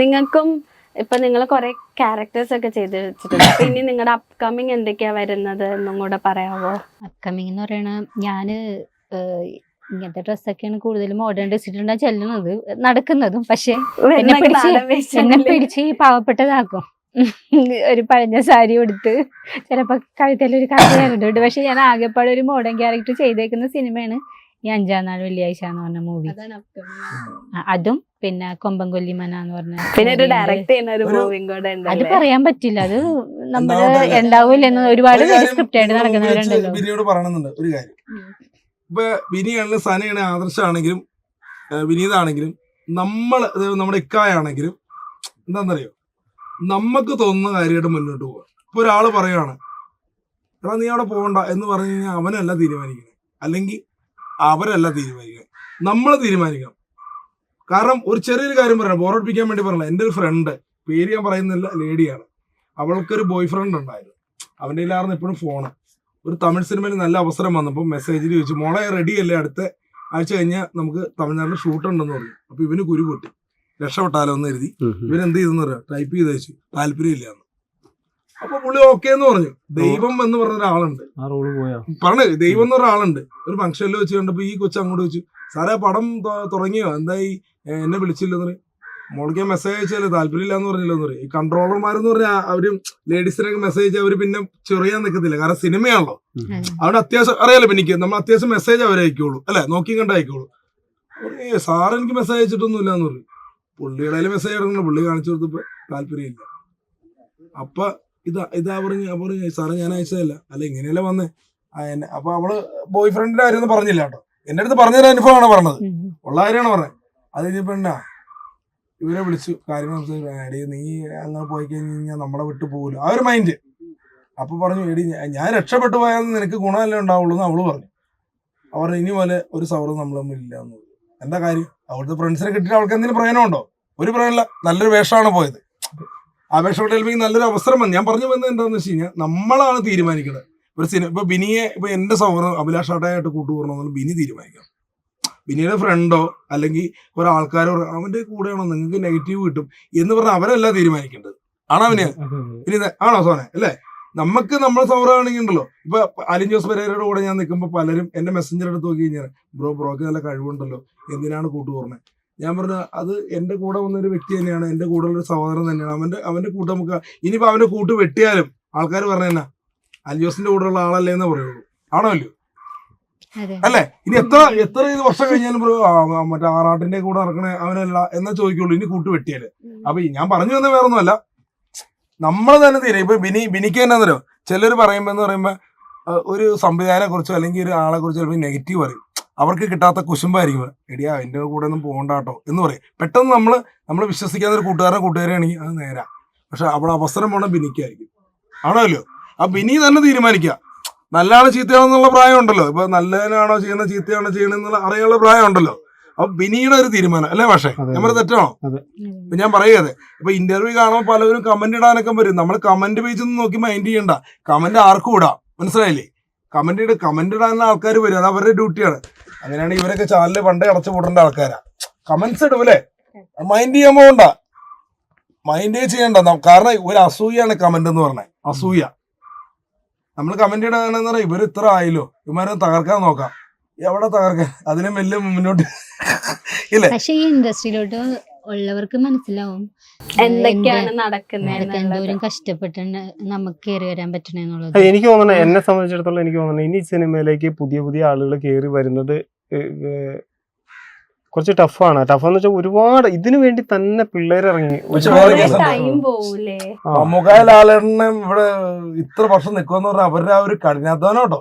നിങ്ങൾക്കും ഇപ്പൊ നിങ്ങൾ കുറെ ക്യാരക്ടേഴ്സ് ഒക്കെ ചെയ്ത് വെച്ചിട്ടുണ്ട്. അപ്പൊ ഇനി നിങ്ങളുടെ അപ്കമിങ് എന്തൊക്കെയാ വരുന്നത് എന്നും കൂടെ പറയാവോ? അപ്കമിങ് എന്ന് പറയണ ഞാന് ഇങ്ങനത്തെ ഡ്രസ്സൊക്കെയാണ് കൂടുതലും മോഡേൺ ഡ്രസ്സിട്ടുണ്ടാ ചെല്ലുന്നത് നടക്കുന്നതും. പക്ഷെ എന്നെ പിടിച്ച് ഈ പാവപ്പെട്ടതാക്കും. ഒരു പഴഞ്ഞ സാരി കൊടുത്ത് ചിലപ്പോ കഴുത്തിലൊരു കഥയുണ്ട്. പക്ഷെ ഞാൻ ആകെപ്പാടെ ഒരു മോഡേൺ ക്യാരക്ടർ ചെയ്തേക്കുന്ന സിനിമയാണ് ഈ 5-ാം നാൾ വെള്ളിയാഴ്ച എന്ന് പറഞ്ഞ മൂവി. അതും പിന്നെ കൊമ്പൻകൊല്ലിമന എന്ന് പറഞ്ഞ അത് പറയാൻ പറ്റില്ല. അത് നമ്മള് ഉണ്ടാവൂലെന്ന് ഒരുപാട് സ്ക്രിപ്റ്റ് ആയിട്ട് നടക്കുന്നവരുണ്ടല്ലോ. ഒരു കാര്യം ഇപ്പൊ വിനിയാണെങ്കിലും സനയാണ് ആദർശാണെങ്കിലും വിനീതാണെങ്കിലും നമ്മുടെ ഇക്കായാണെങ്കിലും എന്താണെന്നറിയോ, നമുക്ക് തോന്നുന്ന കാര്യമായിട്ട് മുന്നോട്ട് പോവാ. ഇപ്പൊ ഒരാള് പറയാണ് എടാ നീ അവിടെ പോകണ്ട എന്ന് പറഞ്ഞു കഴിഞ്ഞാൽ അവനല്ല തീരുമാനിക്കുന്നത്, അല്ലെങ്കിൽ അവരല്ല തീരുമാനിക്കണം, നമ്മൾ തീരുമാനിക്കണം. കാരണം ഒരു ചെറിയൊരു കാര്യം പറയണം, ബോറടിപ്പിക്കാൻ വേണ്ടി പറഞ്ഞില്ല. എൻ്റെ ഒരു ഫ്രണ്ട്, പേര് ഞാൻ പറയുന്നില്ല, ലേഡിയാണ്. അവൾക്കൊരു ബോയ് ഫ്രണ്ട് ഉണ്ടായിരുന്നു. അവൻ്റെ കയ്യിലായിരുന്നു എപ്പോഴും ഫോണ്. ഒരു തമിഴ് സിനിമയിൽ നല്ല അവസരം വന്നപ്പോൾ മെസ്സേജിൽ ചോദിച്ചു, മോളെ റെഡി അല്ലേ, അടുത്ത ആഴ്ച കഴിഞ്ഞാൽ നമുക്ക് തമിഴ്നാട്ടിൽ ഷൂട്ട് ഉണ്ടെന്ന് പറഞ്ഞു. അപ്പൊ ഇവന് കുരു പൊട്ടി, രക്ഷപ്പെട്ടാലോ എന്ന് കരുതി ഇവനെന്ത് ചെയ്തെന്ന് പറയാം, ടൈപ്പ് ചെയ്ത് വെച്ചു താല്പര്യമില്ലാന്ന്. അപ്പൊ പുള്ളി ഓക്കെ എന്ന് പറഞ്ഞു. ദൈവം എന്ന് പറഞ്ഞ ഒരാളുണ്ട്, പറഞ്ഞു ദൈവം എന്ന് പറഞ്ഞ ആളുണ്ട്. ഒരു ഫംഗ്ഷനിൽ വെച്ച് കണ്ടപ്പോ ഈ കൊച്ചു അങ്ങോട്ട് വെച്ചു, സാറേ പടം തുടങ്ങിയോ, എന്തായി എന്നെ വിളിച്ചില്ലെന്ന് പറയും. മോളിക്ക് മെസ്സേജ് അയച്ചാലേ താല്പര്യമില്ല എന്ന് പറഞ്ഞില്ലെന്ന് പറയും. ഈ കൺട്രോളർമാരെന്ന് പറഞ്ഞാൽ അവര് ലേഡീസിനൊക്കെ മെസ്സേജ് അയച്ചാൽ അവര് പിന്നെ ചെറിയാൻ നിൽക്കത്തില്ല, കാരണം സിനിമയാണല്ലോ. അവിടെ അത്യാവശ്യം അറിയാലോ, എനിക്ക് നമ്മൾ അത്യാവശ്യം മെസ്സേജ് അവരെ അയക്കുള്ളൂ അല്ലെ, നോക്കി കണ്ട് അയക്കുള്ളൂ. സാർ എനിക്ക് മെസ്സേജ് അയച്ചിട്ടൊന്നും ഇല്ല എന്ന് പറയും. പുള്ളിയുടെ മെസ്സേജ് ഇറങ്ങുന്നു, പുള്ളി കാണിച്ചു കൊടുത്തപ്പോ താല്പര്യമില്ല. അപ്പൊ ഇതാ പറഞ്ഞു സാറേ ഞാൻ അയച്ചതല്ല, അല്ല ഇങ്ങനെയല്ല വന്നേ. അപ്പൊ അവള് ബോയ് ഫ്രണ്ടിന്റെ കാര്യം ഒന്നും പറഞ്ഞില്ല കേട്ടോ, എന്റെ അടുത്ത് പറഞ്ഞൊരു അനുഭവമാണ് പറഞ്ഞത്, ഉള്ള കാര്യമാണ് പറഞ്ഞത്. അത് കഴിഞ്ഞപ്പോ എന്നാ ഇവരെ വിളിച്ചു കാര്യങ്ങൾ എടി നീ അങ്ങനെ പോയി കഴിഞ്ഞാൽ നമ്മളെ വിട്ടു പോകില്ല, ആ ഒരു മൈൻഡ്. അപ്പൊ പറഞ്ഞു എടി ഞാൻ രക്ഷപ്പെട്ടു പോയാൽ നിനക്ക് ഗുണമല്ലേ ഉണ്ടാവുള്ളൂ എന്ന് അവള് പറഞ്ഞു. അവർ ഇനി പോലെ ഒരു സൗഹൃദം നമ്മൾ തമ്മിൽ ഇല്ല എന്ന് പറഞ്ഞു. എന്താ കാര്യം, അവിടുത്തെ ഫ്രണ്ട്സിനെ കിട്ടിയിട്ട് അവൾക്ക് എന്തെങ്കിലും പ്രയോജനമുണ്ടോ? ഒരു പ്രയോജനമില്ല. നല്ലൊരു വേഷമാണ് പോയത്. ആ വേഷം കിട്ടിയാൽ നല്ലൊരു അവസരം വന്നു. ഞാൻ പറഞ്ഞു വന്നത് എന്താണെന്ന് വെച്ച് കഴിഞ്ഞാൽ നമ്മളാണ് തീരുമാനിക്കുന്നത്. ഒരു സിനിമ ഇപ്പൊ ബിനിയെ, ഇപ്പൊ എന്റെ സൗഹൃദം അഭിലാഷ് ആട്ടായിട്ട് കൂട്ടുകൂടണമെന്ന് ബിനി തീരുമാനിക്കണം. ബിനിയുടെ ഫ്രണ്ടോ അല്ലെങ്കിൽ ഒരാൾക്കാരോ അവന്റെ കൂടെയാണോ നിങ്ങൾക്ക് നെഗറ്റീവ് കിട്ടും എന്ന് പറഞ്ഞാൽ അവരല്ല തീരുമാനിക്കേണ്ടത്. ആണോ അവന്? ഇനി ആണോ സോനെ അല്ലേ? നമുക്ക് നമ്മളെ സൗഹൃദമാണെങ്കിൽ ഉണ്ടല്ലോ. ഇപ്പൊ അലിൻ ജോസ് പെരേരയുടെ കൂടെ ഞാൻ നിൽക്കുമ്പോൾ പലരും എന്റെ മെസ്സഞ്ചർ എടുത്ത് നോക്കി കഴിഞ്ഞാൽ ബ്രോക്ക് നല്ല കഴിവുണ്ടല്ലോ, എന്തിനാണ് കൂട്ടുകൂടുന്നത്? ഞാൻ പറഞ്ഞു അത് എന്റെ കൂടെ വന്നൊരു വ്യക്തി തന്നെയാണ്, എന്റെ കൂടെ ഉള്ളൊരു സഹോദരൻ തന്നെയാണ്. അവന്റെ കൂട്ട് നമുക്ക് ഇനിയിപ്പോ അവന്റെ കൂട്ട് വെട്ടിയാലും ആൾക്കാർ പറഞ്ഞാ അലിൻ ജോസിന്റെ കൂടെ ഉള്ള ആളല്ലേ എന്ന് പറയുള്ളൂ. ആണോ അല്ലയോ? അല്ലെ? ഇനി എത്ര വർഷം കഴിഞ്ഞാലും മറ്റേ ആറാട്ടിന്റെ കൂടെ നടക്കണേ അവനല്ല എന്നാ ചോദിക്കുള്ളൂ, ഇനി കൂട്ട് വെട്ടിയാല്. അപ്പൊ ഞാൻ പറഞ്ഞു വന്ന വേറെ ഒന്നുമല്ല, നമ്മൾ തന്നെ തീരെ. ഇപ്പൊ ബിനിക്ക് തന്നെ തരോ ചിലർ പറയുമ്പോ ഒരു സംവിധായകനെ കുറിച്ചോ അല്ലെങ്കിൽ ഒരു ആളെ കുറിച്ചോ ചിലപ്പോൾ നെഗറ്റീവ് പറയും. അവർക്ക് കിട്ടാത്ത കുശുമ്പായിരിക്കും, എടിയാ എന്റെ കൂടെ ഒന്നും പോകണ്ടാട്ടോ എന്ന് പറയും. പെട്ടെന്ന് നമ്മൾ വിശ്വസിക്കാത്ത ഒരു കൂട്ടുകാരാണെങ്കിൽ അത് നേരാ. പക്ഷെ അവിടെ അവസരം പോണ ബിനിക്കായിരിക്കും. ആണല്ലോ? ആ ബിനി തന്നെ തീരുമാനിക്കുക. നല്ലതാണോ ചീത്തയാണോ എന്നുള്ള പ്രായം ഉണ്ടല്ലോ. ഇപ്പൊ നല്ലതിനാണോ ചെയ്യുന്നത് ചീത്തയാണോ ചെയ്യണമെന്നുള്ള അറിയാനുള്ള പ്രായം ഉണ്ടല്ലോ. അപ്പൊ ബിനിയുടെ ഒരു തീരുമാനം അല്ലേ? പക്ഷേ നമ്മൾ തെറ്റാണോ? ഞാൻ പറയാതെ ഇപ്പൊ ഇന്റർവ്യൂ കാണുമ്പോൾ പലവരും കമന്റ് ഇടാനൊക്കെ വരും. നമ്മൾ കമന്റ് പേജ് ഒന്നും നോക്കി മൈൻഡ് ചെയ്യണ്ട, കമന്റ് ആർക്കും ഇടാം, മനസ്സിലായില്ലേ? കമന്റ് ഇടാനുള്ള ആൾക്കാർ വരും, അത് അവരുടെ ഡ്യൂട്ടിയാണ്. അങ്ങനെയാണ് ഇവരൊക്കെ ചാനല് പണ്ടേ അടച്ചു പൂട്ടേണ്ട ആൾക്കാരാ. കമന്റ്സ് ഇടും അല്ലേ, മൈൻഡ് ചെയ്യാൻ പോകണ്ട, മൈൻഡേ ചെയ്യണ്ട. കാരണം ഒരു അസൂയാണ് കമന്റ് എന്ന് പറഞ്ഞാൽ, അസൂയ. നമ്മൾ കമന്റ് ഇടാണെന്ന് പറയാം ഇവർ ഇത്ര ആയല്ലോ, ഇവന്മാരെ തകർക്കാൻ നോക്കാം. എവിടെ തകർക്കാൻ, അതിനും വലിയ മുന്നോട്ട് ഇല്ലേ? പക്ഷെ ഈ ഇൻഡസ്ട്രിയിലോട്ട് ഉള്ളവർക്ക് മനസ്സിലാവും എന്തൊക്കെയാണ് നടക്കുന്നത്, എന്തോരം കഷ്ടപ്പെട്ടുണ്ട് നമുക്ക് കയറി വരാൻ പറ്റണെന്നുള്ളത്. എനിക്ക് തോന്നുന്നത്, എന്നെ സംബന്ധിച്ചിടത്തോളം എനിക്ക് തോന്നുന്നത് ഇനി സിനിമയിലേക്ക് പുതിയ ആളുകൾ കയറി വരുന്നത് കുറച്ച് ടഫാണ്. ടഫെന്ന് വെച്ചാൽ ഒരുപാട് ഇതിനു വേണ്ടി തന്നെ പിള്ളേർ ഇറങ്ങി. ലാലേട്ടനെ ഇവിടെ ഇത്ര വർഷം നിൽക്കുമെന്ന് പറഞ്ഞാൽ അവരുടെ ആ ഒരു കഠിനാധ്വാനം കേട്ടോ.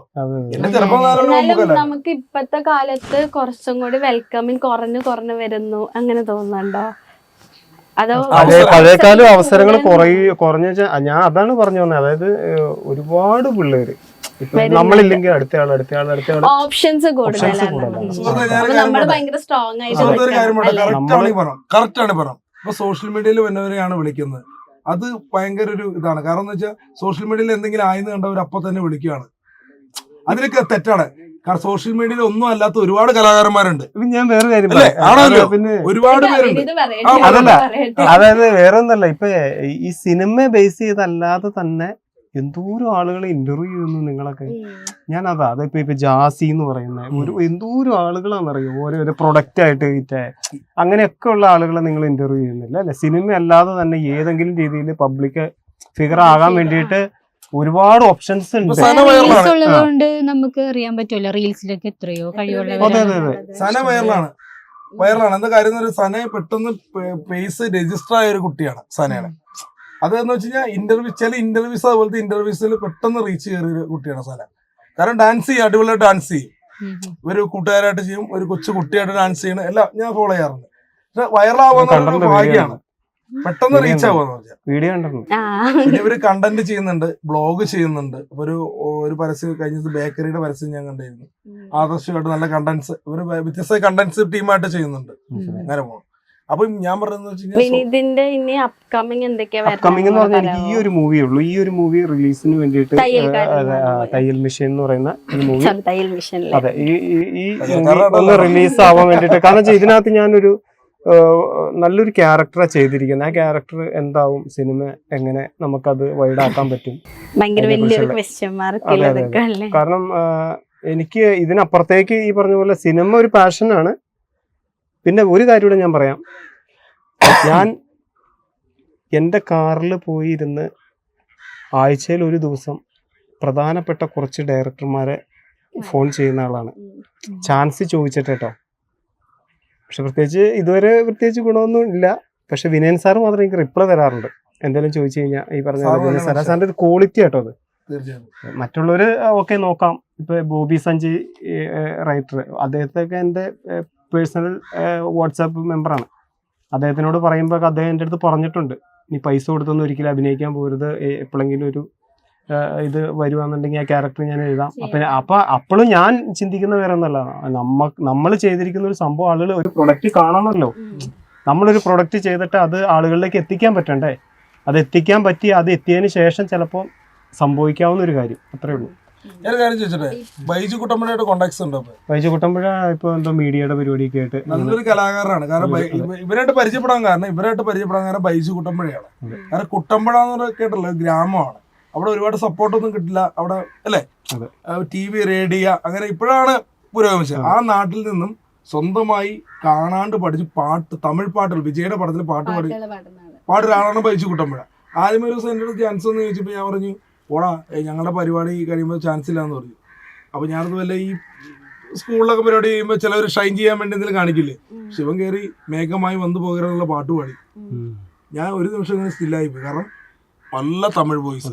നമുക്ക് ഇപ്പത്തെ കാലത്ത് കുറച്ചും കൂടി വെൽക്കമിങ് കുറഞ്ഞു വരുന്നു, അങ്ങനെ തോന്നുന്നുണ്ടോ? അതോ പഴയകാലം അവസരങ്ങൾ കുറഞ്ഞ ഞാൻ അതാണ് പറഞ്ഞു വന്നത്. അതായത് ഒരുപാട് പിള്ളേര് നമ്മളില്ലെങ്കിൽ അടുത്ത ആൾ ഓപ്ഷൻസ് കറക്റ്റാണ് പറഞ്ഞു. ഇപ്പൊ സോഷ്യൽ മീഡിയയിൽ വന്നവരെയാണ് വിളിക്കുന്നത്. അത് ഭയങ്കര ഒരു ഇതാണ്. കാരണം എന്ന് വെച്ചാൽ സോഷ്യൽ മീഡിയയിൽ എന്തെങ്കിലും ആയെന്ന് കണ്ടവർ അപ്പൊ തന്നെ വിളിക്കുകയാണ്. അതിലൊക്കെ തെറ്റാണ്. കാരണം സോഷ്യൽ മീഡിയയിൽ ഒന്നും അല്ലാത്ത ഒരുപാട് കലാകാരന്മാരുണ്ട്. ഇപ്പൊ ഞാൻ വേറെ കാര്യം അല്ലേ? പറയാം. ആണല്ലോ? പിന്നെ ഒരുപാട് പേരുണ്ട്. വിനീത് പറയട്ടെ, ആ, അതല്ല. പറയട്ടെ. അതായത് വേറെ ഒന്നല്ല, ഇപ്പൊ ഈ സിനിമ ബേസ് ചെയ്തല്ലാതെ തന്നെ എന്തോരം ആളുകളെ ഇന്റർവ്യൂ ചെയ്യുന്നു നിങ്ങളൊക്കെ. ഞാനതാ അതിപ്പോ ജാസി എന്ന് പറയുന്ന ഒരു എന്തോരം ആളുകളാണെന്നറിയോ, ഓരോ പ്രൊഡക്റ്റ് ആയിട്ട് വിറ്റ് അങ്ങനെയൊക്കെ ഉള്ള ആളുകളെ നിങ്ങൾ ഇന്റർവ്യൂ ചെയ്യുന്നില്ല അല്ലെ? സിനിമ അല്ലാതെ തന്നെ ഏതെങ്കിലും രീതിയിൽ പബ്ലിക് ഫിഗർ ആകാൻ വേണ്ടിയിട്ട് ഒരുപാട് ഓപ്ഷൻസ് ഉണ്ട്. റീൽസ് ഉള്ളതുകൊണ്ട് നമുക്ക് അറിയാൻ പറ്റുമല്ലോ, റീൽസിലൊക്കെ എത്രയോ കഴിവുള്ളവരാണ്. സന വൈറലാണ്. എന്താ കാര്യം, സന പെട്ടെന്ന് പേസ് രജിസ്റ്റർ ആയ ഒരു കുട്ടിയാണ് സനയാണ്. അതെന്ന് വെച്ച് കഴിഞ്ഞാൽ ചില ഇന്റർവ്യൂസ് അതുപോലത്തെ ഇന്റർവ്യൂസിൽ പെട്ടെന്ന് റീച്ച് കയറിയ ഒരു കുട്ടിയാണ് സന. കാരണം ഡാൻസ് ചെയ്യും, അടിപൊളിയായിട്ട് ഡാൻസ് ചെയ്യും, ഒരു കൂട്ടുകാരായിട്ട് ചെയ്യും, ഒരു കൊച്ചു കുട്ടിയായിട്ട് ഡാൻസ് ചെയ്യണം, എല്ലാം ഞാൻ ഫോളോ ചെയ്യാറുണ്ട്. പക്ഷെ വൈറലാവുന്ന ഭാഗ്യമാണ്, പെട്ടെന്ന് റീച്ച് ആവുക. വീഡിയോ കണ്ടിരുന്നു. പിന്നെ ഇവര് കണ്ടന്റ് ചെയ്യുന്നുണ്ട്, ബ്ലോഗ് ചെയ്യുന്നുണ്ട്. ഒരു പരസ്യം കഴിഞ്ഞത് ബേക്കറിയുടെ പരസ്യം ഞാൻ കണ്ടിരുന്നു. ആദർശമായിട്ട് നല്ല കണ്ടന്റ്സ് ഇവര് വ്യത്യസ്ത കണ്ടന്റ്സ് ടീമായിട്ട് ചെയ്യുന്നുണ്ട്. അങ്ങനെ പോകും. അപ്പൊ ഞാൻ പറയുന്നത് വിനീതിന്റെ ഇനി അപ്കമിങ് എന്തൊക്കെയാ അപ്കമിങ് എന്ന് പറഞ്ഞാൽ എനിക്ക് ഈ ഒരു മൂവിയേ ഉള്ളൂ. ഈ ഒരു മൂവി റിലീസിന് വേണ്ടിയിട്ട് തയ്യൽ മിഷൻ എന്ന് പറയുന്ന ഈ മൂവി, അതെ, ഈ ഒന്ന് റിലീസ് ആവാൻ വേണ്ടിയിട്ട്. കാരണം ഇതിനകത്ത് ഞാനൊരു നല്ലൊരു ക്യാരക്ടറാ ചെയ്തിരിക്കുന്നത്. ആ ക്യാരക്ടർ എന്താവും, സിനിമ എങ്ങനെ നമുക്കത് വൈഡാക്കാൻ പറ്റും. കാരണം എനിക്ക് ഇതിനപ്പുറത്തേക്ക് ഈ പറഞ്ഞ പോലെ സിനിമ ഒരു പാഷനാണ്. പിന്നെ ഒരു കാര്യം കൂടെ ഞാൻ പറയാം, ഞാൻ എൻ്റെ കാറിൽ പോയിരുന്ന് ആഴ്ചയിൽ ഒരു ദിവസം പ്രധാനപ്പെട്ട കുറച്ച് ഡയറക്ടർമാരെ ഫോൺ ചെയ്യുന്ന ആളാണ്, ചാൻസ് ചോദിച്ചിട്ട് കേട്ടോ. പക്ഷെ ഇതുവരെ പ്രത്യേകിച്ച് ഗുണമൊന്നും ഇല്ല. പക്ഷെ വിനയൻ സാറ് മാത്രം എനിക്ക് റിപ്ലൈ തരാറുണ്ട് എന്തെങ്കിലും ചോദിച്ചു കഴിഞ്ഞാൽ. ഈ പറഞ്ഞ വിനയൻ സാറിന്റെ ഒരു ക്വാളിറ്റി കേട്ടോ അത്. മറ്റുള്ളവര് ഓക്കെ നോക്കാം. ഇപ്പൊ ബോബി സഞ്ജയ് റൈറ്റർ, അദ്ദേഹത്തൊക്കെ എൻ്റെ പേഴ്സണൽ വാട്സാപ്പ് മെമ്പറാണ്. അദ്ദേഹത്തിനോട് പറയുമ്പോൾ അദ്ദേഹം എൻ്റെ അടുത്ത് പറഞ്ഞിട്ടുണ്ട്, നീ പൈസ കൊടുത്തൊന്നും ഒരിക്കലും അഭിനയിക്കാൻ പോരുത്, എപ്പോഴെങ്കിലും ഒരു ഇത് വരുവാന്നുണ്ടെങ്കിൽ ആ ക്യാരക്ടർ ഞാൻ എഴുതാം. അപ്പൊ അപ്പോഴും ഞാൻ ചിന്തിക്കുന്ന വേറെ ഒന്നല്ല, നമ്മൾ ചെയ്തിരിക്കുന്ന ഒരു സംഭവം ആളുകൾ ഒരു പ്രൊഡക്റ്റ് കാണണമല്ലോ. നമ്മളൊരു പ്രൊഡക്റ്റ് ചെയ്തിട്ട് അത് ആളുകളിലേക്ക് എത്തിക്കാൻ പറ്റണ്ടേ? അത് എത്തിക്കാൻ പറ്റി, അത് എത്തിയതിന് ശേഷം ചിലപ്പോൾ സംഭവിക്കാവുന്ന ഒരു കാര്യം, അത്രേ ഉള്ളൂ. ഞാൻ കാര്യം ചോദിച്ചോട്ടെ, ബൈജു കുട്ടമ്പഴയുടെ കോണ്ടാക്ട്സ് ഉണ്ടോ? ബൈജു കുട്ടമ്പഴ ഇപ്പൊ എന്തോ മീഡിയയുടെ പരിപാടിയൊക്കെ ആയിട്ട് നല്ലൊരു കലാകാരനാണ്. കാരണം ഇവരായിട്ട് പരിചയപ്പെടാൻ കാരണം ബൈജു കുട്ടമ്പഴയാണ്. കാരണം കുട്ടമ്പഴ എന്ന് കേട്ടല്ലോ ഗ്രാമമാണ്, അവിടെ ഒരുപാട് സപ്പോർട്ടൊന്നും കിട്ടില്ല അവിടെ, അല്ലേ? TV, റേഡിയോ അങ്ങനെ ഇപ്പോഴാണ് പുരോഗമിച്ചത്. ആ നാട്ടിൽ നിന്നും സ്വന്തമായി കാണാണ്ട് പഠിച്ച് തമിഴ് പാട്ടുകൾ, വിജയുടെ പടത്തിൽ പാട്ടൊരാളാണ് ബൈജു കുട്ടമ്പഴ. ആദ്യമേ ഒരു ദിവസം എൻ്റെ അടുത്ത് ചാൻസ് എന്ന് ചോദിച്ചപ്പോൾ ഞാൻ പറഞ്ഞു, ഓടാ ഞങ്ങളുടെ പരിപാടി കഴിയുമ്പോൾ ചാൻസ് ഇല്ലാന്ന് പറഞ്ഞു. അപ്പൊ ഞാനത് വല്ല ഈ സ്കൂളിലൊക്കെ പരിപാടി ചെയ്യുമ്പോൾ ചിലവർ ഷൈൻ ചെയ്യാൻ വേണ്ടി എന്തെങ്കിലും കാണിക്കില്ലേ, ശിവൻ കയറി മേഘമായി വന്നു പോകരുന്നുള്ള പാട്ട് പാടി. ഞാൻ ഒരു നിമിഷം ഇങ്ങനെ സ്റ്റില്ലായി പോയി, കാരണം നല്ല തമിഴ് വോയിസ്.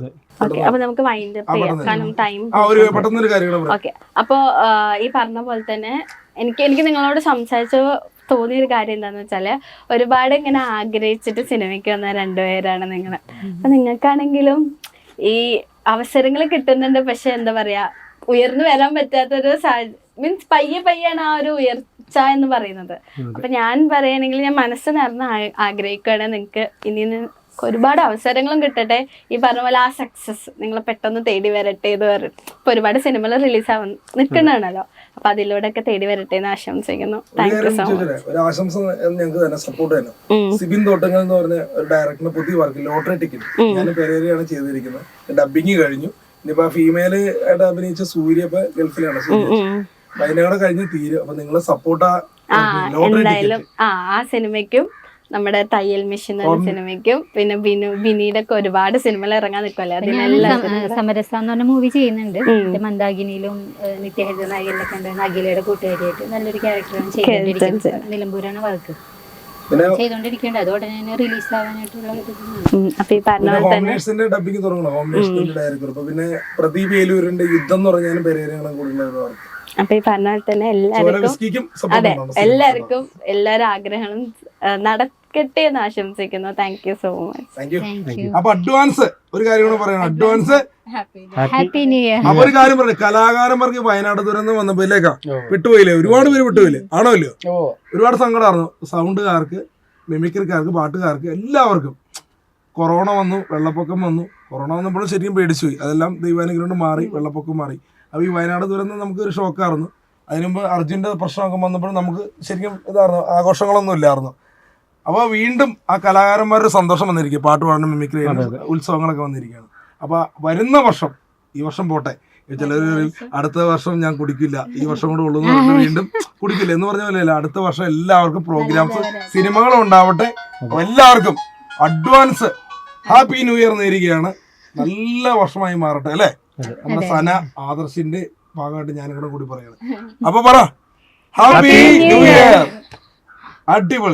പെട്ടെന്നൊരു കാര്യം. അപ്പൊ ഈ പറഞ്ഞ പോലെ തന്നെ എനിക്ക് നിങ്ങളോട് സംസാരിച്ചപ്പോ തോന്നിയൊരു കാര്യം എന്താന്ന് വെച്ചാല്, ഒരുപാട് ഇങ്ങനെ ആഗ്രഹിച്ചിട്ട് സിനിമയ്ക്ക് വന്ന രണ്ടുപേരാണ് നിങ്ങൾ. അപ്പൊ നിങ്ങൾക്കാണെങ്കിലും ഈ അവസരങ്ങൾ കിട്ടുന്നുണ്ട്, പക്ഷെ എന്താ പറയാ, ഉയർന്നു വരാൻ പറ്റാത്തൊരു മീൻസ് പയ്യാണ് ആ ഒരു ഉയർച്ച എന്ന് പറയുന്നത്. അപ്പൊ ഞാൻ പറയുകയാണെങ്കിൽ ഞാൻ മനസ്സ് നിറഞ്ഞ ആഗ്രഹിക്കുകയാണ് നിങ്ങൾക്ക് ഇനി ഒരുപാട് അവസരങ്ങളും കിട്ടട്ടെ. ഈ പറഞ്ഞ പോലെ ആ സക്സസ് നിങ്ങളെ പെട്ടെന്ന് തേടി വരട്ടെ എന്ന് പറയും. ഇപ്പൊ ഒരുപാട് സിനിമകൾ റിലീസാവാൻ നിൽക്കണാണല്ലോ, അപ്പൊ അതിലൂടെ ഒക്കെ തേടി വരട്ടെ എന്ന് ആശംസിക്കുന്നു. Thank you so much. ഒരു ആശംസ ഞങ്ങൾക്ക് തന്നെ സപ്പോർട്ട് ചെയ്യണം. സിബിൻ തോട്ടങ്ങൾ എന്ന് പറഞ്ഞ ഒരു ഡയറക്ടറിന്റെ പുതിയ വർക്ക് ലോട്ടറി ടിക്കറ്റ് ഞാൻ പെരേരയാണ് ചെയ്തിരിക്കുന്നത്. ഡബിങ് കഴിഞ്ഞു. ഇനിയിപ്പോ ഫീമെയില് ആയിട്ട് അഭിനയിച്ച സൂര്യ ഇപ്പൊ ഗൾഫിലാണ്. അതിനോടെ കഴിഞ്ഞ് തീരും. അപ്പൊ നിങ്ങളെ സപ്പോർട്ട് എന്തായാലും ആ സിനിമയ്ക്കും നമ്മുടെ തയ്യൽ മിഷൻ എന്ന സിനിമയ്ക്കും പിന്നെ ബിനിയുടെ ഒക്കെ ഒരുപാട് സിനിമകൾ ഇറങ്ങാൻ നിൽക്കുമല്ലേ, അതിനെല്ലാം സമരസ എന്ന് പറഞ്ഞ മൂവി ചെയ്യുന്നുണ്ട്. മന്ദാകിനിയിലും നിത്യഹരിത നായികയിലൊക്കെ ഉണ്ട്. നഗിലയുടെ കൂട്ടുകാരിയായിട്ട് നല്ലൊരു ക്യാരക്ടറാണ് ചെയ്തുകൊണ്ടിരിക്കുന്നത്. നിലമ്പൂരാണ് വർക്ക് ചെയ്തോണ്ടിരിക്കേണ്ടത്. അത് ഉടനെ റിലീസ് ആവാനായിട്ടുള്ള ഡബിങ് തുടങ്ങണം. പിന്നെ പ്രദീപ് ഏലൂരിന്റെ യുദ്ധം എന്ന് പറഞ്ഞാലും പെരേരയാണ് കൂടുതൽ. അപ്പൊ ഈ പറഞ്ഞ പോലെ തന്നെ എല്ലാവർക്കും എല്ലാവരും ആഗ്രഹങ്ങളും നടക്കട്ടെ എന്ന് ആശംസിക്കുന്നു. Thank you so much. അപ്പൊ അഡ്വാൻസ് ഒരു കാര്യം കൂടെ പറയണം. Advance happy new year. അപ്പൊ ഒരു കാര്യം പറഞ്ഞു, കലാകാരന്മാർക്ക് വയനാട് ദുരന്തം വന്നപ്പോഴേക്കാ വിട്ടുപോയില്ലേ, ഒരുപാട് പേര് വിട്ടുപോയില്ലേ, ആണോ ഇല്ലയോ? ഒരുപാട് സങ്കടമായിരുന്നു. സൗണ്ടുകാർക്ക്, മിമിക്രിക്കാർക്ക്, പാട്ടുകാർക്ക്, എല്ലാവർക്കും. കൊറോണ വന്നു, വെള്ളപ്പൊക്കം വന്നു. കൊറോണ വന്നപ്പോഴും ശരിക്കും പേടിച്ചു പോയി. അതെല്ലാം ദൈവാനുഗ്രഹം കൊണ്ട് മാറി, വെള്ളപ്പൊക്കം മാറി. അപ്പോൾ ഈ വയനാട് ദുരന്തം നമുക്ക് ഒരു ഷോക്കായിരുന്നു. അതിനുമുമ്പ് അർജുൻ്റെ പ്രശ്നമൊക്കെ വന്നപ്പോൾ നമുക്ക് ശരിക്കും ഇതായിരുന്നു, ആഘോഷങ്ങളൊന്നും ഇല്ലായിരുന്നു. അപ്പോൾ വീണ്ടും ആ കലാകാരന്മാരുടെ സന്തോഷം വന്നിരിക്കുക, പാട്ട് പാടാനും മിമിക്രി ഉത്സവങ്ങളൊക്കെ വന്നിരിക്കുകയാണ്. അപ്പോൾ വരുന്ന വർഷം, ഈ വർഷം പോട്ടെ, ചിലർ അടുത്ത വർഷം ഞാൻ കുടിക്കില്ല, ഈ വർഷം കൂടെ ഉള്ളൂ എന്ന് പറഞ്ഞിട്ട് വീണ്ടും കുടിക്കില്ല എന്ന് പറഞ്ഞ പോലെയല്ല. അടുത്ത വർഷം എല്ലാവർക്കും പ്രോഗ്രാംസ്, സിനിമകളും ഉണ്ടാവട്ടെ. എല്ലാവർക്കും അഡ്വാൻസ് ഹാപ്പി ന്യൂ ഇയർ നേരുകയാണ്. നല്ല വർഷമായി മാറട്ടെ അല്ലേ. നമ്മുടെ സന ആദർശിന്റെ ഭാഗമായിട്ട് ഞാനിവിടെ കൂടി പറയാണ്. അപ്പൊ പറ ഹാപ്പി ന്യൂ ഇയർ. അടിപൊളി.